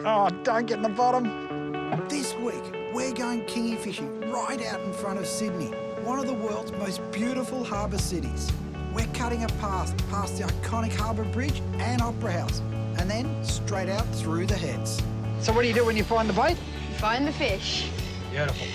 Oh, don't get in the bottom. This week, we're going kingy fishing right out in front of Sydney, one of the world's most beautiful harbour cities. We're cutting a path past the iconic harbour bridge and opera house, and then straight out through the heads. So what do you do when you find the bait? Find the fish. Beautiful.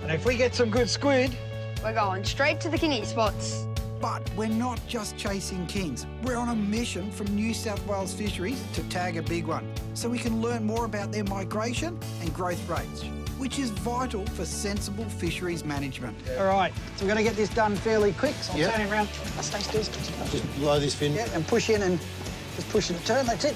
And if we get some good squid... We're going straight to the kingy spots. But we're not just chasing kings. We're on a mission from New South Wales Fisheries to tag a big one, so we can learn more about their migration and growth rates, which is vital for sensible fisheries management. All right, so we're going to get this done fairly quick, so I'll turn it around. Stay still. Just blow this fin. Yeah, and push in and just push it to turn, that's it.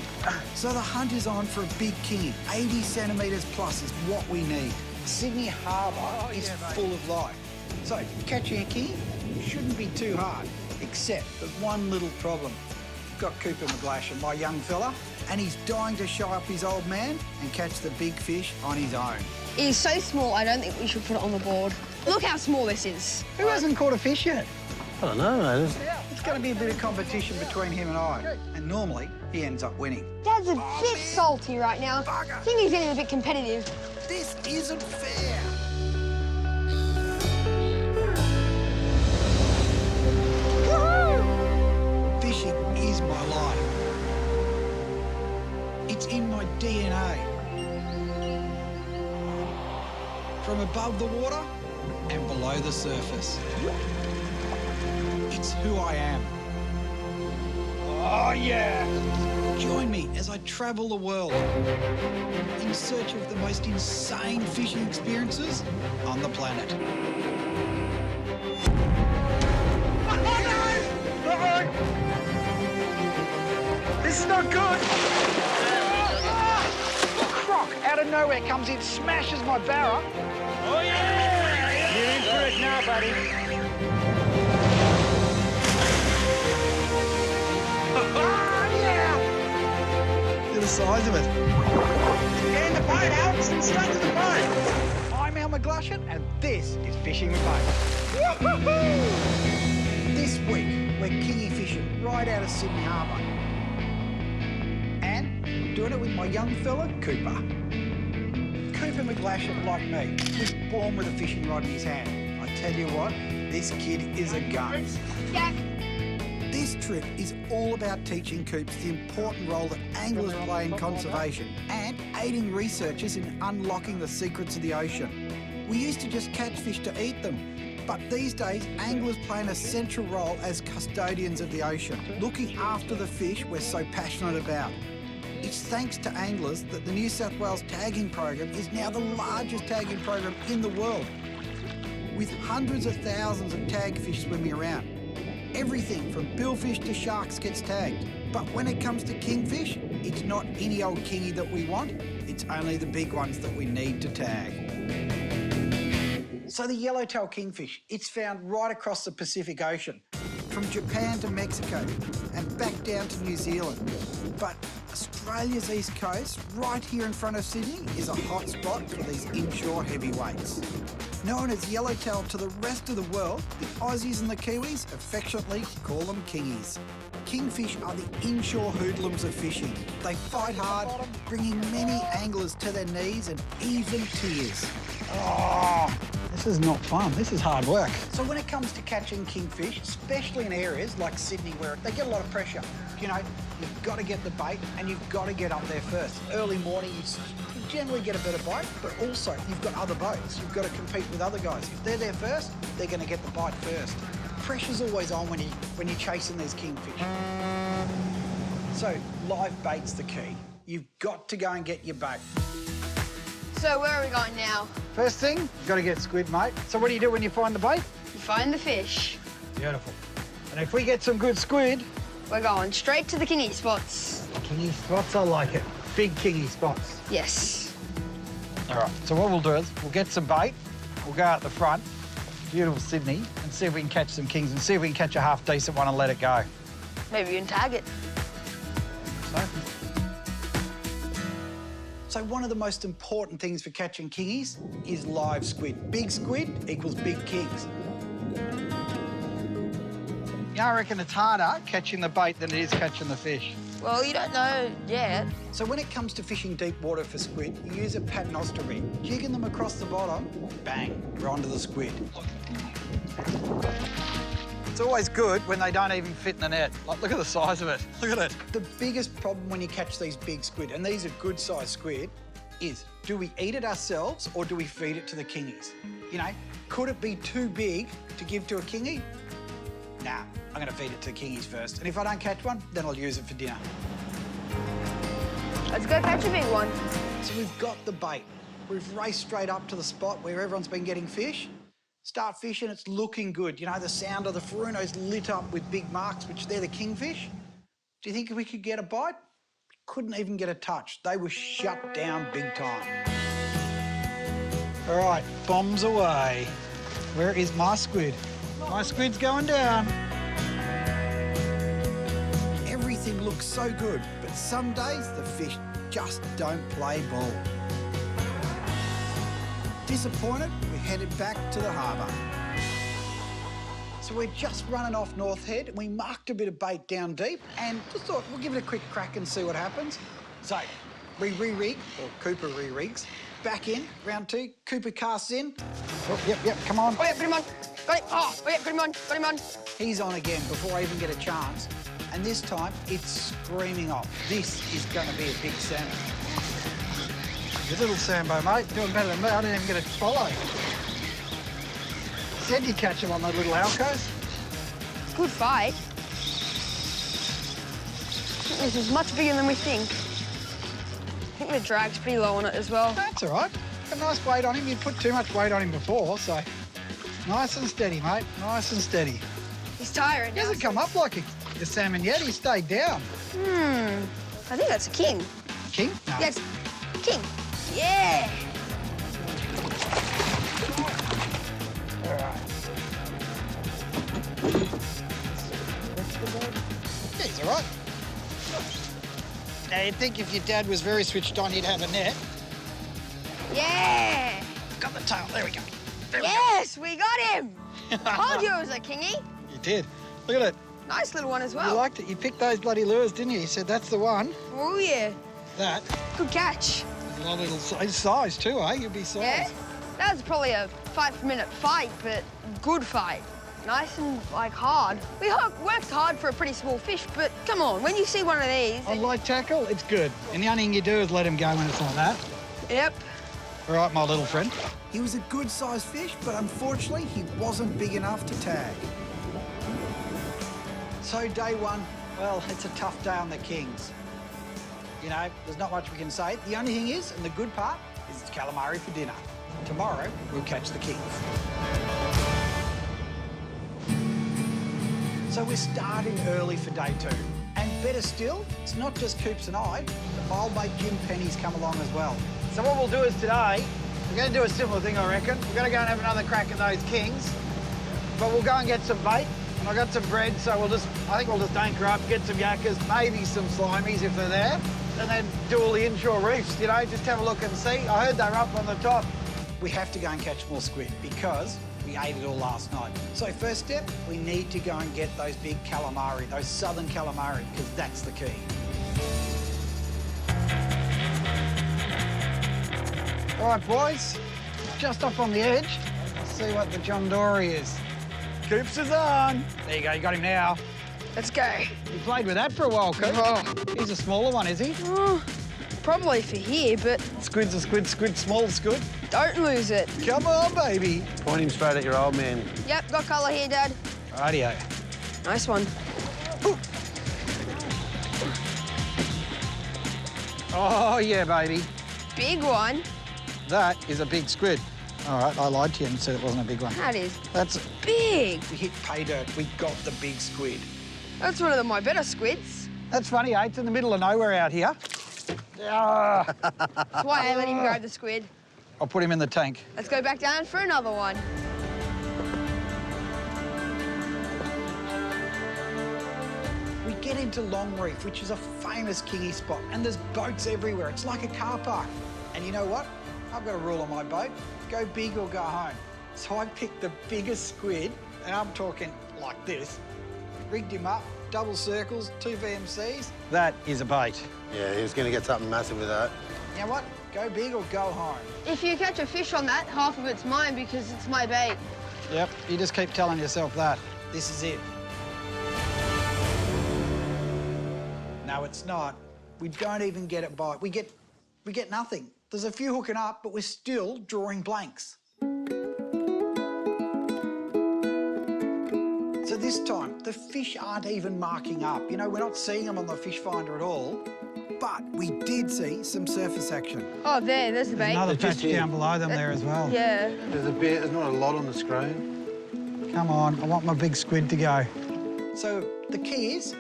So the hunt is on for a big kingy. 80 centimetres plus is what we need. Sydney Harbour is full of life. So catching a kingy shouldn't be too hard, except there's one little problem. Got Cooper McGlashan, my young fella, and he's dying to show up his old man and catch the big fish on his own. It is so small, I don't think we should put it on the board. Look how small this is. Who hasn't caught a fish yet? I don't know, mate. It's going to be a bit of competition between him and I, and normally he ends up winning. Dad's a bit salty right now. I think he's getting a bit competitive. This isn't fair. Fishing is my life. It's in my DNA. From above the water and below the surface. It's who I am. Oh, yeah! Join me as I travel the world in search of the most insane fishing experiences on the planet. This is not good. Croc out of nowhere comes in, smashes my barra. Oh, yeah! You're in for it now, buddy. Oh, yeah! Look at the size of it. Get in the boat, Alex, and straight to the boat. I'm Al McGlashan, and this is Fishing with Mate. This week, we're kingy fishing right out of Sydney Harbour. And we're doing it with my young fella, Cooper. Cooper McGlashan, like me, was born with a fishing rod in his hand. I tell you what, this kid is a gun. Jack. This trip is all about teaching Coops the important role that anglers play in conservation and aiding researchers in unlocking the secrets of the ocean. We used to just catch fish to eat them, but these days, anglers play an essential role as custodians of the ocean, looking after the fish we're so passionate about. It's thanks to anglers that the New South Wales tagging program is now the largest tagging program in the world, with hundreds of thousands of tagged fish swimming around. Everything from billfish to sharks gets tagged. But when it comes to kingfish, it's not any old kingy that we want, it's only the big ones that we need to tag. So the Yellowtail kingfish, it's found right across the Pacific Ocean, from Japan to Mexico and back down to New Zealand. But Australia's east coast, right here in front of Sydney, is a hot spot for these inshore heavyweights. Known as Yellowtail to the rest of the world, the Aussies and the Kiwis affectionately call them kingies. Kingfish are the inshore hoodlums of fishing. They fight hard, bringing many anglers to their knees and even tears. Oh, this is not fun. This is hard work. So when it comes to catching kingfish, especially in areas like Sydney where they get a lot of pressure, you know, you've got to get the bait and you've got to get up there first. Early morning, you generally get a better bite, but also you've got other boats. You've got to compete with other guys. If they're there first, they're going to get the bite first. Pressure's always on when you're chasing these kingfish. So live bait's the key. You've got to go and get your bait. So where are we going now? First thing, you've got to get squid, mate. So what do you do when you find the bait? We find the fish. Beautiful. And if we get some good squid... We're going straight to the kingy spots. Kingy spots, I like it. Big kingy spots. Yes. All right, so what we'll do is we'll get some bait, we'll go out the front, beautiful Sydney, and see if we can catch some kings and see if we can catch a half-decent one and let it go. Maybe you can tag it. So one of the most important things for catching kingies is live squid. Big squid equals big kings. Yeah, I reckon it's harder catching the bait than it is catching the fish. Well, you don't know yet. So when it comes to fishing deep water for squid, you use a paternoster rig, jigging them across the bottom, bang, we're onto the squid. It's always good when they don't even fit in the net. Like, look at the size of it. Look at it. The biggest problem when you catch these big squid, and these are good-sized squid, is do we eat it ourselves or do we feed it to the kingies? You know, could it be too big to give to a kingie? Nah, I'm gonna feed it to the kingies first. And if I don't catch one, then I'll use it for dinner. Let's go catch a big one. So we've got the bait. We've raced straight up to the spot where everyone's been getting fish. Start fishing, it's looking good. You know, the sound of the Furuno's lit up with big marks, which they're the kingfish. Do you think we could get a bite? Couldn't even get a touch. They were shut down big time. All right, bombs away. Where is my squid? My squid's going down. Everything looks so good, but some days the fish just don't play ball. Disappointed, we headed back to the harbour. So we're just running off North Head. We marked a bit of bait down deep and just thought we'll give it a quick crack and see what happens. So we re-rig, or Cooper re-rigs, back in, round two, Cooper casts in. Oh, yep, come on. Oh, yeah, put him on. Got it. Oh, yeah, put him on. Got him on. He's on again before I even get a chance. And this time, it's screaming off. This is going to be a big salmon. You little Sambo, mate. Doing better than me. I didn't even get a follow. Said you catch him on those little alcos. Good fight. This is much bigger than we think. I think the drag's pretty low on it as well. That's all right. Got a nice weight on him. You'd put too much weight on him before, so nice and steady, mate. Nice and steady. He's tired He now. hasn't come up like a salmon yet. He stayed down. I think that's a king. King? No. Yes, king. Yeah. All right. Yeah, he's all right. Now, you'd think if your dad was very switched on, he'd have a net. Yeah. Got the tail. There we go. There Yes, we got him. Told you it was a kingy. You did. Look at it. Nice little one as You well. liked it. You picked those bloody lures, didn't you? You said, that's the one. Oh, yeah. That. Good catch. A lot of little size too, eh? You'll be sized. Yeah? That was probably a 5-minute fight, but good fight. Nice and, like, hard. We worked hard for a pretty small fish, but come on, when you see one of these... On light tackle, it's good. And the only thing you do is let him go when it's like that. Yep. All right, my little friend. He was a good-sized fish, but unfortunately, he wasn't big enough to tag. So day one, well, it's a tough day on the Kings. You know, there's not much we can say. The only thing is, and the good part, is it's calamari for dinner. Tomorrow, we'll catch the Kings. So we're starting early for day two. And better still, it's not just Coops and I, but my old mate Jim Penny's come along as well. So what we'll do is today, we're going to do a similar thing, I reckon. We're going to go and have another crack at those Kings. But we'll go and get some bait. And I got some bread, so I think we'll just anchor up, get some yakkers, maybe some slimies if they're there, and then do all the inshore reefs, you know, just have a look and see. I heard they're up on the top. We have to go and catch more squid because we ate it all last night. So first step, we need to go and get those big calamari, those southern calamari, because that's the key. All right, boys, just up on the edge. Let's see what the John Dory is. Coops is on. There you go, you got him now. Let's go. You played with that for a while, Coop. Oh. He's a smaller one, is he? Probably for here, but Squid's a squid, small squid. don't lose it. Come on, baby. Point him straight at your old man. Yep, got colour here, Dad. Rightio. Nice one. Oh, yeah, baby. Big one. That is a big squid. All right, I lied to you and said it wasn't a big one. That is That's big. We hit pay dirt, we got the big squid. That's one of my better squids. That's funny, eh? It's in the middle of nowhere out here. Ah. That's why I let him grab the squid. I'll put him in the tank. Let's go back down for another one. We get into Long Reef, which is a famous kingy spot, and there's boats everywhere. It's like a car park. And you know what? I've got a rule on my boat. Go big or go home. So I picked the biggest squid, and I'm talking like this, rigged him up, double circles, 2 VMCs. That is a bait. Yeah, he was going to get something massive with that. You know what? Go big or go home. If you catch a fish on that, half of it's mine because it's my bait. Yep, you just keep telling yourself that. This is it. No, it's not. We don't even get it bite. We get nothing. There's a few hooking up, but we're still drawing blanks. So this time, the fish aren't even marking up. You know, we're not seeing them on the fish finder at all. But we did see some surface action. Oh, there's the bait. Another They're just patch down here. below them there as well. Yeah. There's not a lot on the screen. Come on, I want my big squid to go. So the key is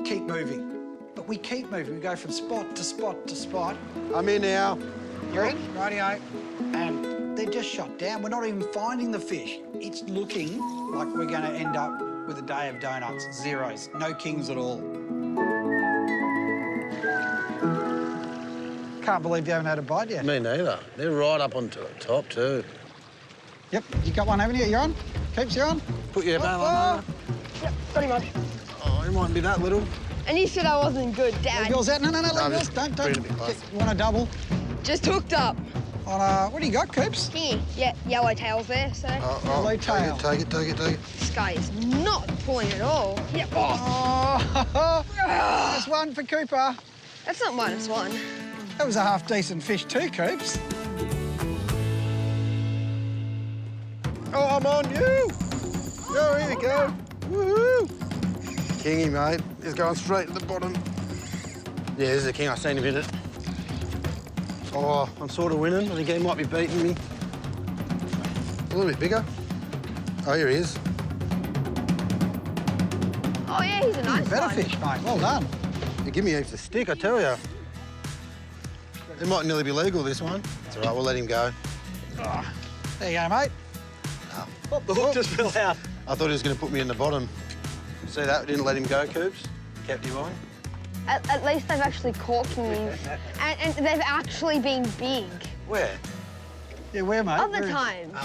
keep moving. But we keep moving. We go from spot to spot to spot. I'm in now. You're in? Rightio. And they're just shot down. We're not even finding the fish. It's looking like we're going to end up with a day of donuts. Zeros. No kings at all. Can't believe you haven't had a bite yet. Me neither. They're right up onto the top too. Yep, you got one, haven't you? You're on? Keeps you on? Put your bail on there. Yep, got him on. Oh, it mightn't be that little. And you said I wasn't good, Dad. Leave yours out. No, leave I'm yours. just Don't. bringing it a bit closer. You want a double? Just hooked up. On what do you got, Coops? Kingy. Yeah, Yellowtail's there, so. Yellowtail. Take it. This guy is not pulling at all. Yep. Oh, that's one for Cooper. That's not -1. That was a half-decent fish too, Coops. Oh, I'm on you. Oh, here we go. Woohoo. Kingy, mate. He's going straight to the bottom. Yeah, this is a king. I've seen him hit it. Oh, I'm sort of winning. I think he might be beating me. A little bit bigger. Oh, here he is. Oh, yeah, he's a nice Better one. fish, mate. Well done. You give me heaps of stick, I tell you. It might nearly be legal, this one. It's all right, we'll let him go. There you go, mate. Oh, the hook just fell out. I thought he was going to put me in the bottom. See that? Didn't let him go, Coops. Kept you on. At least they've actually caught kingies. and they've actually been big. Where? Yeah, where, mate? Other Where is- times.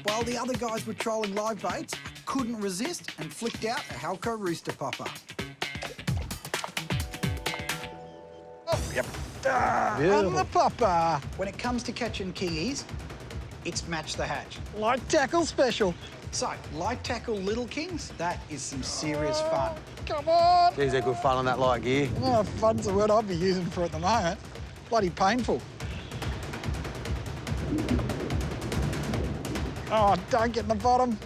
While the other guys were trolling live baits, couldn't resist and flicked out a Halco rooster popper. Oh, yep. On Beautiful. the popper. When it comes to catching kingies, it's match the hatch. Light tackle special. So, light tackle little kings, that is some serious fun. Come on. Geez, they're good fun on that light gear. Oh, fun's the word I'd be using for it at the moment. Bloody painful. Oh, don't get in the bottom.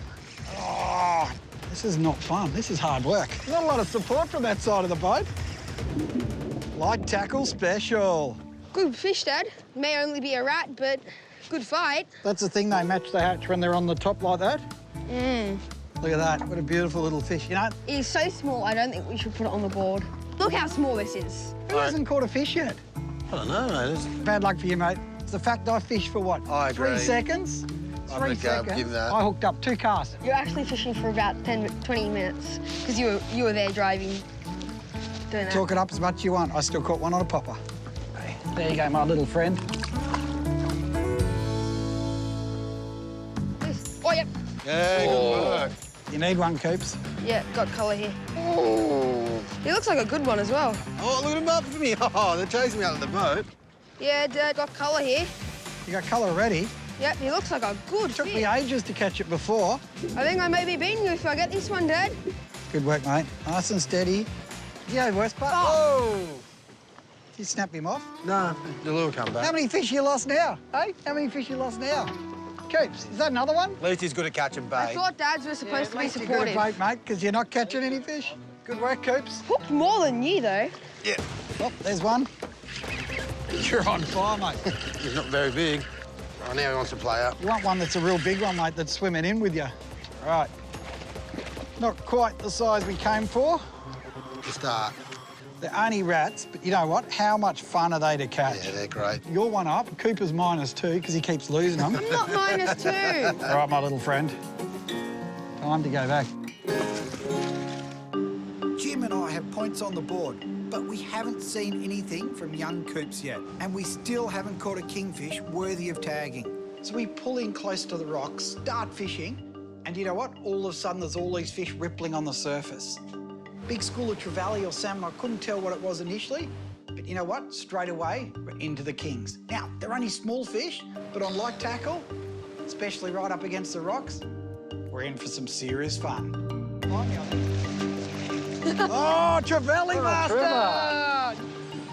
Oh, this is not fun. This is hard work. Not a lot of support from that side of the boat. Light tackle special. Good fish, Dad. May only be a rat, but good fight. That's the thing, they match the hatch when they're on the top like that. Look at that. What a beautiful little fish. You know, He's so small, I don't think we should put it on the board. Look how small this is. who hasn't caught a fish yet? I don't know, mate. Bad luck for you, mate. It's the fact I fished for what? I agree. 3 seconds? I'm 3 gonna go seconds. give that. I hooked up 2 casts. You're actually fishing for about 20 minutes because you were there driving, doing that. Talk it up as much as you want. I still caught one on a popper. Hey, there you go, my little friend. Oh, yep. Yeah, good work. You need one, Coops. Yeah, got colour here. Oh. He looks like a good one as well. Oh, look at him up for me. Oh, they're chasing me out of the boat. Yeah, Dad, got colour here. You got colour already. Yep, he looks like a good Took fish. me ages to catch it before. I think I may be beating you if I get this one, Dad. Good work, mate. Nice and steady. Yeah, the worst part. Oh. Did you snap him off? Nah, the lure come back. How many fish you lost now? Hey, how many fish you lost now? Coops, is that another one? At least he's good at catching bait. I thought Dads were supposed to be You're good supportive. at bait, mate, because you're not catching any fish. Good work, Coops. Hooked more than you, though. Yeah. Oh, there's one. You're on fire, mate. He's not very big. Oh, now he wants to play up. You want one that's a real big one, mate, that's swimming in with you. All right. Not quite the size we came for. To start. They're only rats, but you know what? How much fun are they to catch? Yeah, they're great. You're one up. Cooper's -2 because he keeps losing them. I'm not -2. All right, my little friend. Time to go back. Jim and I have points on the board, but we haven't seen anything from young Coops yet, and we still haven't caught a kingfish worthy of tagging. So we pull in close to the rocks, start fishing, and you know what? All of a sudden, there's all these fish rippling on the surface. Big school of trevally or salmon, I couldn't tell what it was initially, but you know what? Straight away, we're into the kings. Now, they're only small fish, but on light tackle, especially right up against the rocks, we're in for some serious fun. Oh, trevally master!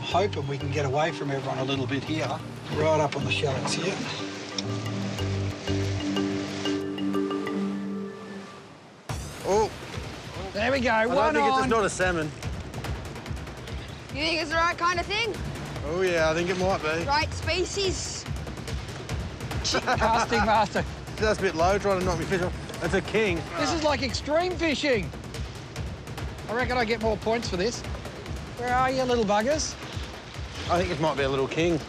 Hoping we can get away from everyone a little bit here, right up on the shallows here. Oh, There we go, I don't think it's not a salmon. You think it's the right kind of thing? Oh, yeah, I think it might be. Right species? Casting master. That's a bit low, trying to knock me fish off. That's a king. This is like extreme fishing. I reckon I get more points for this. Where are you, little buggers? I think it might be a little king.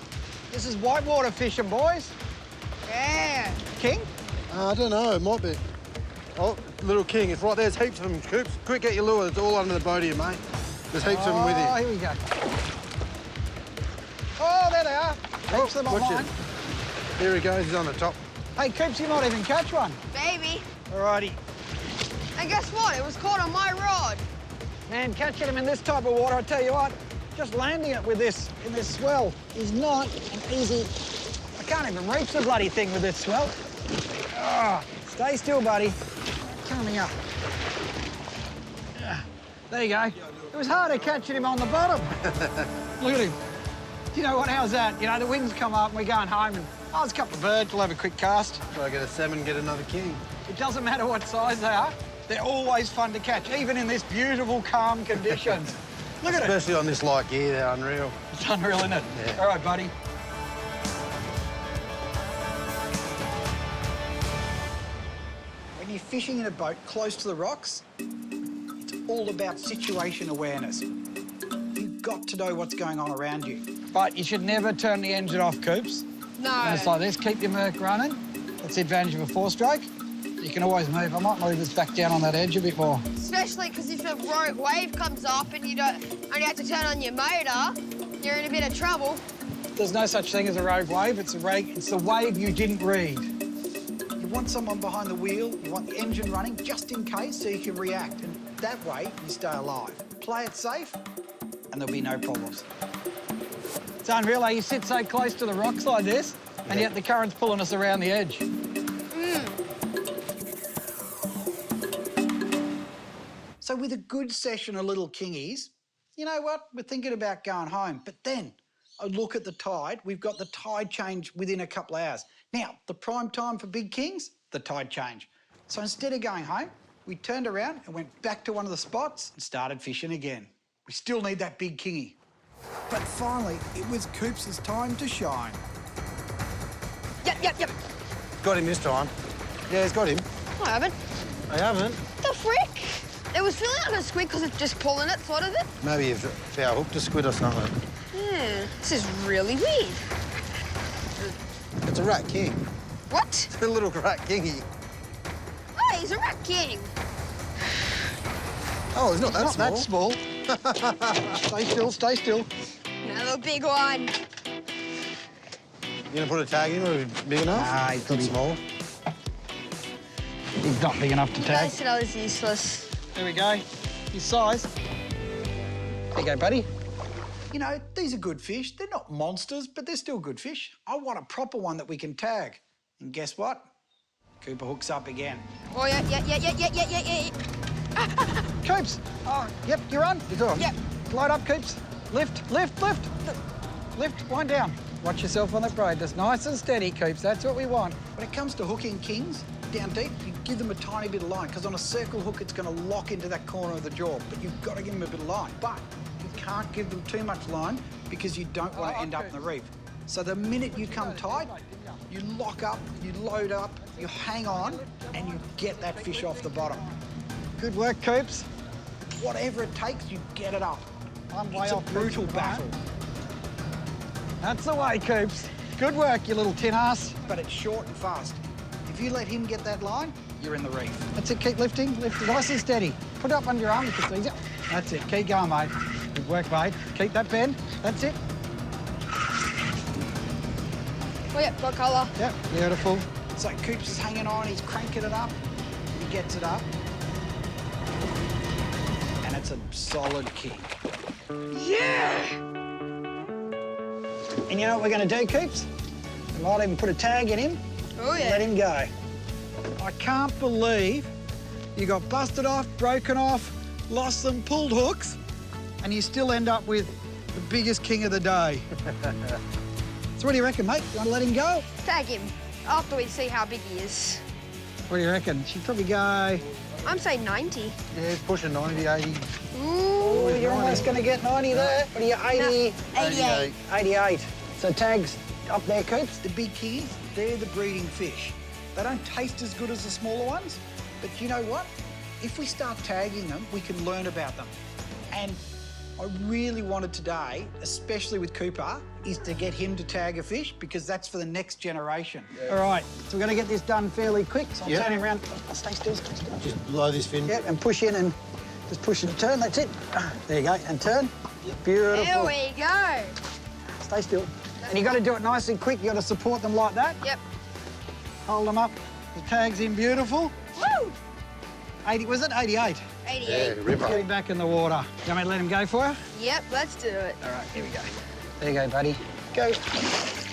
This is whitewater fishing, boys. Yeah. King? I don't know, it might be. Oh, little king, it's right there. There's heaps of them, Coops. Quick, get your lure. It's all under the boat here, mate. There's heaps of them with you. Oh, here we go. Oh, there they are. Heaps of them on watch mine. it. Here he goes, he's on the top. Hey, Coops, you might even catch one. Maybe. Alrighty. And guess what? It was caught on my rod. Man, catching them in this type of water, I tell you what, just landing it with this, in this swell, is not an easy... I can't even reach the bloody thing with this swell. Ah, stay still, buddy. Coming up. There you go. It was harder catching him on the bottom. Look at him. You know what, how's that? You know, the winds come up and we're going home and, oh, there's a couple of birds, we'll have a quick cast. Try to get a salmon, get another king. It doesn't matter what size they are, they're always fun to catch, even in this beautiful, calm conditions. Look at it. Especially on this light gear, they're unreal. It's unreal, isn't it? Yeah. All right, buddy. When you're fishing in a boat close to the rocks, it's all about situation awareness. You've got to know what's going on around you. But you should never turn the engine off, Coops. No. And it's like this, keep your Merc running. That's the advantage of a four-stroke. You can always move. I might move this back down on that edge a bit more. Especially because if a rogue wave comes up and you don't only have to turn on your motor, you're in a bit of trouble. There's no such thing as a rogue wave. It's the wave you didn't read. You want someone behind the wheel, you want the engine running just in case so you can react. And that way, you stay alive. Play it safe, and there'll be no problems. It's unreal how you sit so close to the rocks like this, and yet the current's pulling us around the edge. So with a good session of little kingies, you know what? We're thinking about going home. But then I look at the tide. We've got the tide change within a couple of hours. Now, the prime time for big kings, the tide change. So instead of going home, we turned around and went back to one of the spots and started fishing again. We still need that big kingy. But finally, it was Coops' time to shine. Yep. Got him this time. Yeah, he's got him. I haven't. I haven't. The frick? It was feeling like a squid because it's just pulling it, sort of it. Maybe you've foul hooked a squid or something. This is really weird. It's a rat king. What? It's a little rat kingy. Oh, he's a rat king. Oh, he's not that Not that small. Stay still, stay still. Another big one. You gonna put a tag in or is it big enough? Nah, he's not small. He's not big enough to I tag. said I was useless. There we go. His size. There you go, buddy. You know, these are good fish. They're not monsters, but they're still good fish. I want a proper one that we can tag. And guess what? Cooper hooks up again. Oh, yeah. Coops! Oh, yep, you're on. He's on. Yep. Load up, Coops. Lift. Lift, wind down. Watch yourself on the braid. That's nice and steady, Coops. That's what we want. When it comes to hooking kings down deep, you give them a tiny bit of line, because on a circle hook, it's going to lock into that corner of the jaw, but you've got to give them a bit of line. But you can't give them too much line because you don't want to end up in the reef. So the minute you come tight, you lock up, you load up, you hang on, and you get that fish off the bottom. Good work, Coops. Whatever it takes, you get it up. It's a brutal battle. That's the way, Coops. Good work, you little tin ass. But it's short and fast. If you let him get that line, you're in the reef. That's it, keep lifting, lift nice and steady. Put it up under your arm, if it's easier. That's it, keep going, mate. Good work, mate. Keep that bend, that's it. Oh, yeah, got colour. Yep, beautiful. So Coops is hanging on, he's cranking it up. He gets it up. And That's a solid kick. Yeah! And you know what we're going to do, Coops? We might even put a tag in him. Oh, and yeah. let him go. I can't believe you got busted off, broken off, lost some pulled hooks, and you still end up with the biggest king of the day. So what do you reckon, mate? You want to let him go? Tag him after we see how big he is. What do you reckon? She'd probably go... I'm saying 90. Yeah, he's pushing 90, 80. Ooh, Oh, you're almost going to get 90 there. What are you, 80? 88. 88. So tags up there, Coops. The big kingies, they're the breeding fish. They don't taste as good as the smaller ones, but you know what? If we start tagging them, we can learn about them. And I really wanted today, especially with Cooper, is to get him to tag a fish because that's for the next generation. All right, so we're going to get this done fairly quick. So I'm turning around. Oh, stay still, stay still. Just blow this fin. Yep, and push in and just push and turn. That's it. There you go, and turn. Beautiful. There we go. Stay still. And you got to do it nice and quick. You got to support them like that. Yep. Hold them up. The tag's in beautiful. Woo! 80, was it 88? 88. Yeah, ripper. Get him back in the water. You want me to let him go for you? Yep, let's do it. All right, here we go. There you go, buddy. Go.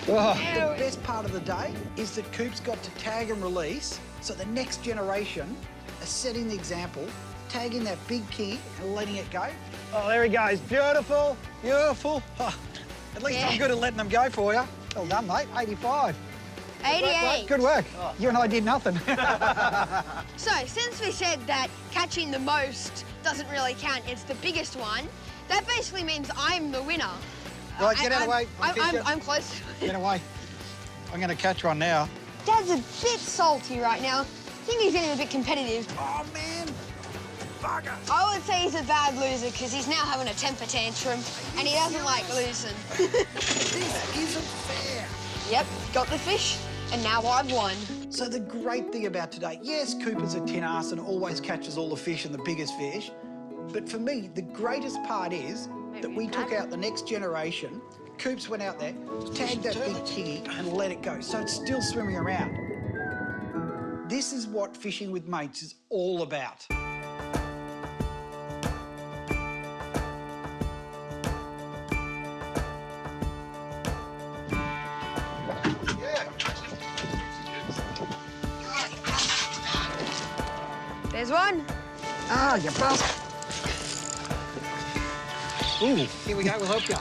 Oh. The best part of the day is that Coop's got to tag and release, so the next generation are setting the example, tagging that big king and letting it go. Oh, there he goes. Beautiful, beautiful. Oh, at least I'm good at letting them go for you. Well done, mate. 85. 88. Good work. You and I did nothing. So, since we said that catching the most doesn't really count, it's the biggest one, that basically means I'm the winner. Right, get out of the way. I'm close to it. Get away. I'm going to catch one now. Dad's a bit salty right now. I think he's getting a bit competitive. Oh, man. Bugger. I would say he's a bad loser because he's now having a temper tantrum and he doesn't like losing. This isn't fair. Yep, got the fish and now I've won. So the great thing about today, yes, Cooper's a tin ass and always catches all the fish and the biggest fish, but for me, the greatest part is that we took out the next generation. Coops went out there, tagged that big kingy and let it go, so it's still swimming around. This is what fishing with mates is all about. There's one. Ah, you bastard. Ooh, here we go, we'll help you.